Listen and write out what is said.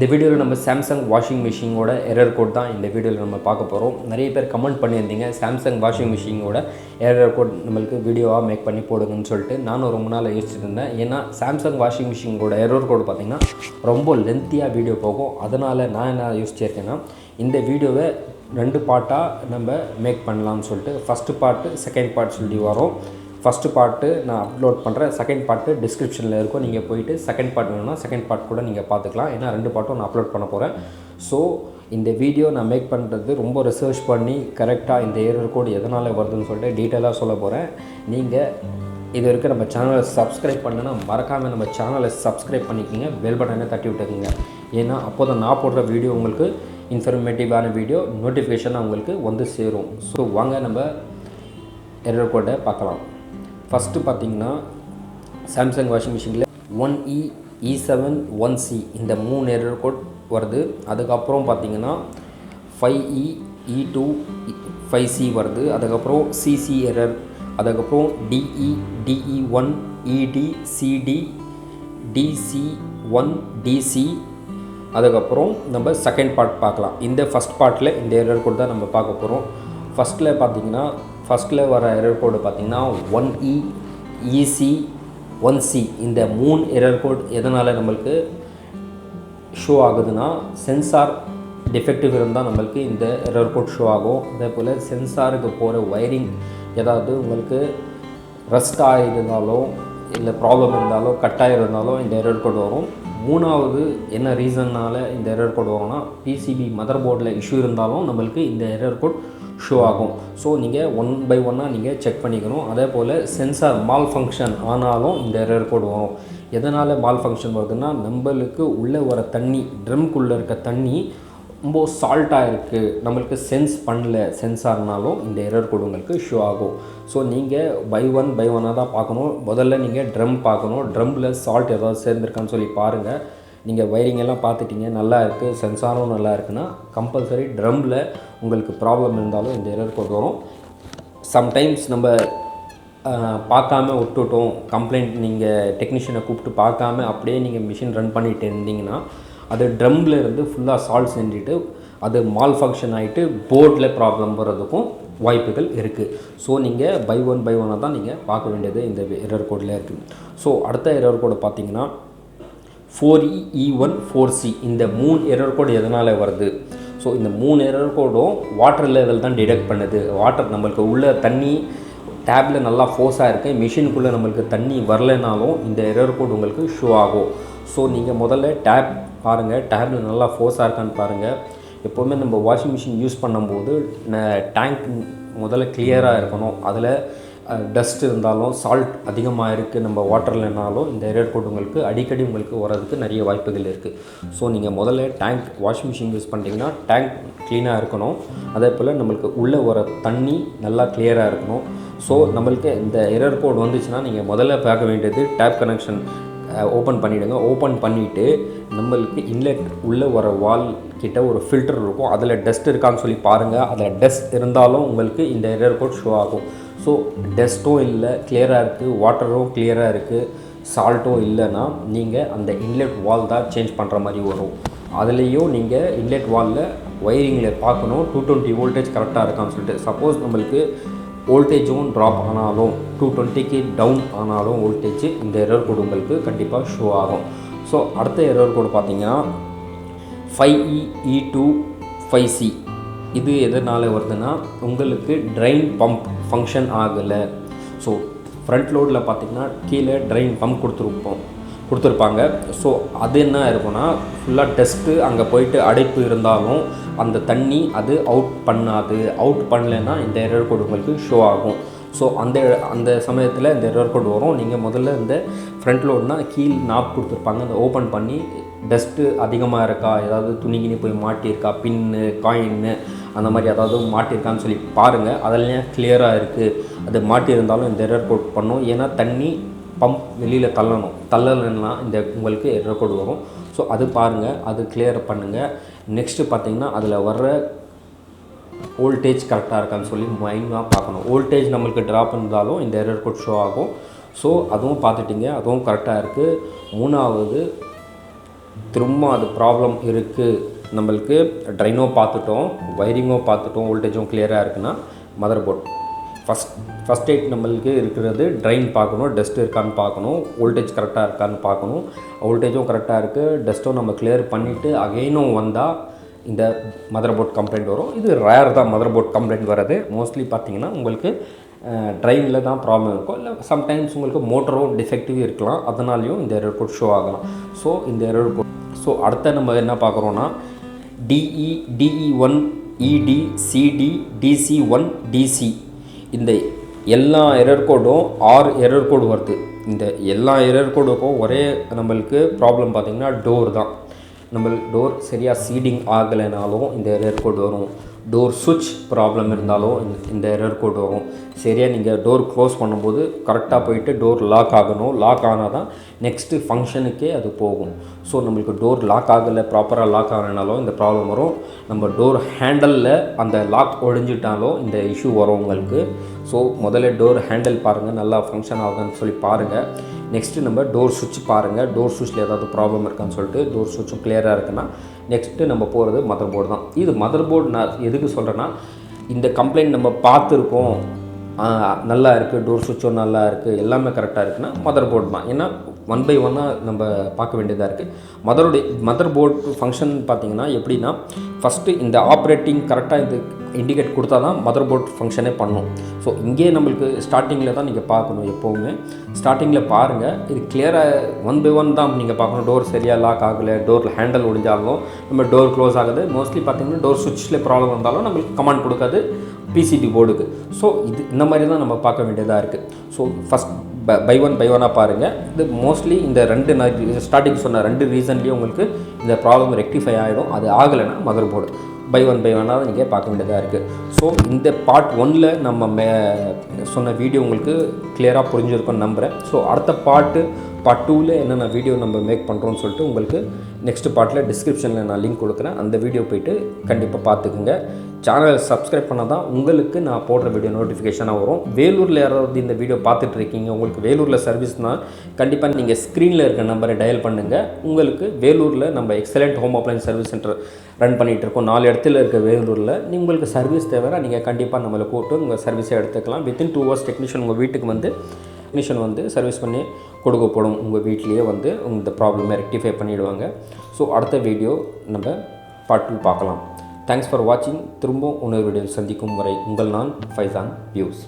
இந்த வீடியோவில் நம்ம சாம்சங் வாஷிங் மிஷினோட எரர் கோட் தான் இந்த வீடியோவில் நம்ம பார்க்க போகிறோம். நிறைய பேர் கமெண்ட் பண்ணியிருந்தீங்க சாம்சங் வாஷிங் மிஷினோட எரர் கோட் நம்மளுக்கு வீடியோவாக மேக் பண்ணி போடுங்கன்னு சொல்லிட்டு நானும் ரொம்ப நாள் யோசிச்சுட்டு இருந்தேன். ஏன்னா சாம்சங் வாஷிங் மிஷினோட எரர் கோட் பார்த்திங்கன்னா ரொம்ப லென்த்தியாக வீடியோ போகும். அதனால் நான் என்ன யோசிச்சிருக்கேன்னா இந்த வீடியோவை 2 பார்ட்டாக நம்ம மேக் பண்ணலாம்னு சொல்லிட்டு ஃபஸ்ட்டு பார்ட்டு செகண்ட் பார்ட் சொல்லி வரோம். ஃபஸ்ட்டு பார்ட்டு நான் அப்லோட் பண்ணுறேன், செகண்ட் பார்ட்டு டிஸ்கிரிப்ஷனில் இருக்கும். நீங்கள் போயிட்டு செகண்ட் பார்ட் வேணும்னா செகண்ட் பார்ட் கூட நீங்கள் பார்த்துக்கலாம். ஏன்னா 2 பார்ட்டும் நான் அப்லோட் பண்ண போகிறேன். ஸோ இந்த வீடியோ நான் மேக் பண்ணுறது ரொம்ப ரிசர்ச் பண்ணி கரெக்டாக இந்த எரர் கோட் எதனால் வருதுன்னு சொல்லிட்டு டீட்டெயிலாக சொல்ல போகிறேன். நீங்கள் இது வரைக்கும் நம்ம சேனலை சப்ஸ்கிரைப் பண்ணுன்னா மறக்காமல் நம்ம சேனலை சப்ஸ்கிரைப் பண்ணிக்கோங்க, பெல் பட்டனை தட்டி விட்டுக்குங்க. ஏன்னா அப்போ தான் நான் போடுற வீடியோ உங்களுக்கு இன்ஃபர்மேட்டிவான வீடியோ நோட்டிஃபிகேஷனாக உங்களுக்கு வந்து சேரும். ஸோ வாங்க நம்ம எரர் கோட்டை பார்க்கலாம். ஃபஸ்ட்டு பார்த்தீங்கன்னா சாம்சங் வாஷிங் மிஷினில் 1E E7 1C இந்த 3 எரர் கோட் வருது. அதுக்கப்புறம் பார்த்தீங்கன்னா 5E E2 5C வருது. அதுக்கப்புறம் CC எரர், அதுக்கப்புறம் DE DE1 ED CD DC1 DC. அதுக்கப்புறம் நம்ம செகண்ட் பார்ட் பார்க்கலாம். இந்த ஃபஸ்ட் பார்ட்டில் இந்த எரர் கோட் தான் நம்ம பார்க்க போகிறோம். ஃபஸ்ட்டில் வர எரர் கோடு பார்த்திங்கன்னா 1E EC 1C இந்த 3 எரர் கோட் எதனால் நம்மளுக்கு ஷோ ஆகுதுன்னா சென்சார் டிஃபெக்டிவ் இருந்தால் நம்மளுக்கு இந்த எரர் கோட் ஷோ ஆகும். அதே போல் சென்சாருக்கு போகிற ஒயரிங் ஏதாவது உங்களுக்கு ரஸ்ட் ஆகிருந்தாலோ இல்லை ப்ராப்ளம் இருந்தாலோ கட்டாக இருந்தாலும் இந்த எரர் கோட் வரும். மூணாவது என்ன ரீசன்னால் இந்த எரர் கோட் வரும்னா PCB மதர் போர்டில் இஷ்யூ இருந்தாலும் நம்மளுக்கு இந்த எரர் கோட் ஷோ ஆகும். ஸோ நீங்கள் 1 by 1 நீங்கள் செக் பண்ணிக்கணும். அதே போல் சென்சார் மால் ஃபங்க்ஷன் ஆனாலும் இந்த எரர் கோட் வரும். எதனால் மால் ஃபங்க்ஷன் வருதுன்னா நம்மளுக்கு உள்ளே வர தண்ணி, ட்ரம்குள்ளே இருக்க தண்ணி ரொம்ப சால்ட்டாக இருக்குது, நம்மளுக்கு சென்ஸ் பண்ணல சென்சார்னாலும் இந்த எரர் கோட் உங்களுக்கு ஷோ ஆகும். ஸோ நீங்கள் பை ஒன்னாக தான் பார்க்கணும். முதல்ல நீங்கள் ட்ரம் பார்க்கணும், ட்ரம்மில் சால்ட் ஏதாவது சேர்ந்துருக்கான்னு சொல்லி பாருங்கள். நீங்கள் வயரிங் எல்லாம் பார்த்துட்டிங்க, நல்லா இருக்குது, சென்சாரும் நல்லா இருக்குன்னா கம்பல்சரி ட்ரம்மில் உங்களுக்கு ப்ராப்ளம் இருந்தாலும் இந்த எரர் கோட் வரும். சம்டைம்ஸ் நம்ம பார்க்காம விட்டுட்டோம், கம்ப்ளைண்ட் நீங்கள் டெக்னீஷியனை கூப்பிட்டு பார்க்காம அப்படியே நீங்கள் மிஷின் ரன் பண்ணிகிட்டு இருந்தீங்கன்னா அது ட்ரம்மில் இருந்து ஃபுல்லாக சால்ட் செஞ்சுட்டு அது மால் ஃபங்க்ஷன் ஆகிட்டு போர்டில் ப்ராப்ளம் வர்றதுக்கும் வாய்ப்புகள் இருக்குது. ஸோ நீங்கள் பை ஒன்னாக தான் நீங்கள் பார்க்க வேண்டியது இந்த எரர் கோடில் இருக்குது. ஸோ அடுத்த எரர் கோடை பார்த்தீங்கன்னா 4E E1 4C இந்த 3 எரர் கோடு எதனால் வருது? ஸோ இந்த 3 எரர் கோடும் வாட்டர் லெவல் தான் டிடெக்ட் பண்ணுது. வாட்டர் நம்மளுக்கு உள்ள தண்ணி டேப்பில் நல்லா ஃபோர்ஸாக இருக்குது, மிஷினுக்குள்ளே நம்மளுக்கு தண்ணி வரலைனாலும் இந்த எரர் கோட் உங்களுக்கு ஷோ ஆகும். ஸோ நீங்கள் முதல்ல டேப் பாருங்கள், டேப்பில் நல்லா ஃபோர்ஸாக இருக்கான்னு பாருங்கள். எப்போவுமே நம்ம வாஷிங் மிஷின் யூஸ் பண்ணும்போது டேங்க் முதல்ல கிளியராக இருக்கணும். அதில் டஸ்ட் இருந்தாலும் சால்ட் அதிகமாக இருக்குது நம்ம வாட்டர்லனாலும் இந்த எரர் கோட் உங்களுக்கு அடிக்கடி உங்களுக்கு வரதுக்கு நிறைய வாய்ப்புகள் இருக்குது. ஸோ நீங்கள் முதல்ல டேங்க் வாஷிங் மிஷின் யூஸ் பண்ணிட்டீங்கன்னா டேங்க் க்ளீனாக இருக்கணும். அதே போல் நம்மளுக்கு உள்ளே வர தண்ணி நல்லா கிளியராக இருக்கணும். ஸோ நம்மளுக்கு இந்த எரர் கோட் வந்துச்சுன்னா நீங்கள் முதல்ல பார்க்க வேண்டியது டேப் கனெக்ஷன் ஓப்பன் பண்ணிவிடுங்க. ஓப்பன் பண்ணிவிட்டு நம்மளுக்கு இன்லெட் உள்ளே வர வால் கிட்ட ஒரு ஃபில்டர் இருக்கும், அதில் டஸ்ட் இருக்கான்னு சொல்லி பாருங்கள். அதில் டஸ்ட் இருந்தாலும் உங்களுக்கு இந்த எரர் கோட் ஷோ ஆகும். ஸோ டஸ்ட்டும் இல்லை, கிளியராக இருக்குது, வாட்டரும் கிளியராக இருக்குது, சால்ட்டும் இல்லைன்னா நீங்கள் அந்த இன்லெட் வால் தான் சேஞ்ச் பண்ணுற மாதிரி வரும். அதுலேயும் நீங்கள் இன்லெட் வாலில் ஒயரிங்கில் பார்க்கணும் 220 வோல்டேஜ் கரெக்டாக இருக்கான்னு சொல்லிட்டு. சப்போஸ் நம்மளுக்கு வோல்டேஜும் ட்ராப் ஆனாலும் 220க்கு டவுன் ஆனாலும் வோல்டேஜ் இந்த எரர் கோட் உங்களுக்கு கண்டிப்பாக ஷோ ஆகும். ஸோ அடுத்த எரர் கோட் பார்த்தீங்கன்னா 5E E2 5C இது எதனால் வருதுன்னா உங்களுக்கு ட்ரைன் பம்ப் ஃபங்க்ஷன் ஆகலை. ஸோ ஃப்ரண்ட் லோடில் பார்த்திங்கன்னா கீழே ட்ரைன் பம்ப் கொடுத்துருப்பாங்க. ஸோ அது என்ன இருக்குன்னா ஃபுல்லாக டஸ்ட்டு அங்கே போயிட்டு அடைப்பு இருந்தாலும் அந்த தண்ணி அது அவுட் பண்ணாது. அவுட் பண்ணலைன்னா இந்த எரர் கோட் உங்களுக்கு ஷோ ஆகும். ஸோ அந்த சமயத்தில் இந்த எரர் கோட் வரும். நீங்கள் முதல்ல இந்த ஃப்ரண்ட் லோட்னால் கீழ் நாப் கொடுத்துருப்பாங்க, அதை ஓப்பன் பண்ணி டஸ்ட்டு அதிகமாக இருக்கா, ஏதாவது துணிகினி போய் மாட்டியிருக்கா, பின்னு காயின்னு அந்த மாதிரி ஏதாவது மாட்டியிருக்கான்னு சொல்லி பாருங்கள். அதெல்லாம் கிளியராக இருக்குது, அது மாட்டியிருந்தாலும் இந்த எரர் கோட் பண்ணும். ஏன்னா தண்ணி பம்ப் வெளியில் தள்ளலைன்னா இந்த உங்களுக்கு எரர் கோட் வரும். ஸோ அது பாருங்கள், அது கிளியர் பண்ணுங்கள். நெக்ஸ்ட்டு பார்த்திங்கன்னா அதில் வர்ற வோல்டேஜ் கரெக்டாக இருக்கான்னு சொல்லி மைனாக பார்க்கணும். வோல்டேஜ் நம்மளுக்கு ட்ராப் இருந்தாலும் இந்த எரர் கோட் ஷோ ஆகும். ஸோ அதுவும் பார்த்துட்டிங்க, அதுவும் கரெக்டாக இருக்குது. மூணாவது திரும்ப அது ப்ராப்ளம் இருக்குது, நம்மளுக்கு ட்ரைனோ பார்த்துட்டோம், வயரிங்கோ பார்த்துட்டோம், வோல்டேஜும் கிளியராக இருக்குன்னா மதர் போர்ட் ஃபஸ்ட் எய்ட் நம்மளுக்கு இருக்கிறது ட்ரைன் பார்க்கணும், டஸ்ட் இருக்கான்னு பார்க்கணும், வோல்டேஜ் கரெக்டாக இருக்கான்னு பார்க்கணும். வோல்டேஜும் கரெக்டாக இருக்குது, டஸ்ட்டும் நம்ம கிளியர் பண்ணிவிட்டு அகைனும் வந்தால் இந்த மதர் போர்ட் கம்ப்ளைண்ட் வரும். இது ரேர் தான் மதர் போர்ட் கம்ப்ளைண்ட் வர்றது. மோஸ்ட்லி பார்த்திங்கன்னா உங்களுக்கு ட்ரைனில் தான் ப்ராப்ளம் இருக்கும், இல்லை சம்டைம்ஸ் உங்களுக்கு மோட்டரும் டிஃபெக்டிவ் இருக்கலாம், அதனாலையும் இந்த எரர் கோட் ஷோ ஆகலாம். ஸோ இந்த எரர் கோட் அடுத்த நம்ம என்ன பார்க்குறோன்னா DE1 ED CD DC1 DC இந்த எல்லா எரர் கோடும் 6 எரர் கோடு வருது. இந்த எல்லா எரர் கோடுக்கும் ஒரே நம்மளுக்கு ப்ராப்ளம் பார்த்திங்கன்னா டோர் தான். நம்ம டோர் சரியாக சீடிங் ஆகலைனாலும் இந்த எரர் கோட் வரும். டோர் சுவிட்ச் ப்ராப்ளம் இருந்தாலும் இந்த எரர் கோட் வரும். சரியாக நீங்கள் டோர் க்ளோஸ் பண்ணும்போது கரெக்டாக போயிட்டு டோர் லாக் ஆகணும். லாக் ஆனால் தான் நெக்ஸ்ட்டு ஃபங்க்ஷனுக்கே அது போகும். ஸோ நம்மளுக்கு டோர் லாக் ஆகலை, ப்ராப்பராக லாக் ஆகலைனாலும் இந்த ப்ராப்ளம் வரும். நம்ம டோர் ஹேண்டலில் அந்த லாக் ஒழிஞ்சிட்டாலும் இந்த இஷ்யூ வரும் உங்களுக்கு. ஸோ முதல்ல டோர் ஹேண்டில் பாருங்கள், நல்லா ஃபங்க்ஷன் ஆகுதுன்னு சொல்லி பாருங்கள். நெக்ஸ்ட்டு நம்ம டோர் சுவிட்ச் பாருங்கள், டோர் சுவிட்சில் ஏதாவது ப்ராப்ளம் இருக்கான்னு சொல்லிட்டு. டோர் சுவிட்சும் கிளியராக இருக்குன்னா நெக்ஸ்ட்டு நம்ம போகிறது மதர் போர்டு தான். இது மதர் போர்டு நான் எதுக்கு சொல்கிறேன்னா, இந்த கம்ப்ளைண்ட் நம்ம பார்த்துருக்கோம், நல்லா இருக்குது, டோர் சுவிட்சும் நல்லா இருக்குது, எல்லாமே கரெக்டாக இருக்குன்னா மதர் போர்டு தான். ஏன்னா 1 by 1 நம்ம பார்க்க வேண்டியதாக இருக்குது. மதர் போர்டு ஃபங்க்ஷன் பார்த்திங்கன்னா எப்படின்னா, ஃபஸ்ட்டு இந்த ஆப்ரேட்டிங் கரெக்டாக இது இண்டிகேட் கொடுத்தா தான் மதர் போர்ட் ஃபங்க்ஷனே பண்ணும். ஸோ இங்கே நம்மளுக்கு ஸ்டார்டிங்கில் தான் நீங்கள் பார்க்கணும், எப்போவுமே ஸ்டார்டிங்கில் பாருங்கள். இது கிளியராக 1 by 1 தான் நீங்கள் பார்க்கணும். டோர் சரியாக லாக் ஆகலை, டோர் ஹேண்டில் ஒடிஞ்சாலும் நம்ம டோர் க்ளோஸ் ஆகுது. மோஸ்ட்லி பார்த்திங்கன்னா டோர் சுவிட்சில் ப்ராப்ளம் வந்தாலும் நம்மளுக்கு கமாண்ட் கொடுக்காது PCB போர்டுக்கு. ஸோ இது இந்த மாதிரி தான் நம்ம பார்க்க வேண்டியதாக இருக்குது. ஸோ ஃபஸ்ட் பை ஒன்னாக பாருங்கள். இது மோஸ்ட்லி இந்த ஸ்டார்டிங் சொன்ன 2 ரீசன்லேயும் உங்களுக்கு இந்த ப்ராப்ளம் ரெக்டிஃபை ஆகிடும். அது ஆகலைன்னா மதர் போர்டு பை ஒன்னாக நீங்கள் பார்க்க வேண்டியதாக இருக்குது. ஸோ இந்த பார்ட் 1ல் நம்ம சொன்ன வீடியோ உங்களுக்கு கிளியராக புரிஞ்சிருக்கும்னு நம்புகிறேன். ஸோ அடுத்த பார்ட் 2ல் என்னென்ன வீடியோ நம்ம மேக் பண்ணுறோன்னு சொல்லிட்டு உங்களுக்கு நெக்ஸ்ட் பார்ட்டில் டிஸ்கிரிப்ஷனில் நான் லிங்க் கொடுக்குறேன். அந்த வீடியோ போய்ட்டு கண்டிப்பாக பார்த்துக்குங்க. சேனலை சப்ஸ்கிரைப் பண்ணால் தான் உங்களுக்கு நான் போடுற வீடியோ நோட்டிஃபிகேஷனாக வரும். வேலூரில் யாராவது இந்த வீடியோ பார்த்துட்டு இருக்கீங்க, உங்களுக்கு வேலூரில் சர்வீஸ்னால் கண்டிப்பாக நீங்கள் ஸ்க்ரீனில் இருக்க நம்பரை டயல் பண்ணுங்கள். உங்களுக்கு வேலூரில் நம்ம excellent home appliance service centre run பண்ணிகிட்ருக்கோம். 4 இடத்துல இருக்க வேலூரில் உங்களுக்கு சர்வீஸ் தேவைன்னா நீங்கள் கண்டிப்பாக நம்மளை கூப்பிட்டு உங்கள் சர்வீஸை எடுத்துக்கலாம். வித்தின் 2 hours டெக்னீஷியன் உங்கள் வீட்டுக்கு வந்து சர்வீஸ் பண்ணி கொடுக்கப்படும். உங்கள் வீட்லேயே வந்து இந்த ப்ராப்ளமை ரெக்டிஃபை பண்ணிவிடுவாங்க. ஸோ அடுத்த வீடியோ நம்ம பார்ட் 2 பார்க்கலாம். தேங்க்ஸ் ஃபார் வாட்சிங். திரும்பவும் இன்னொரு வீடியோவில் சந்திக்கும் வரை உங்கள் நான் ஃபைசான் வியூஸ்.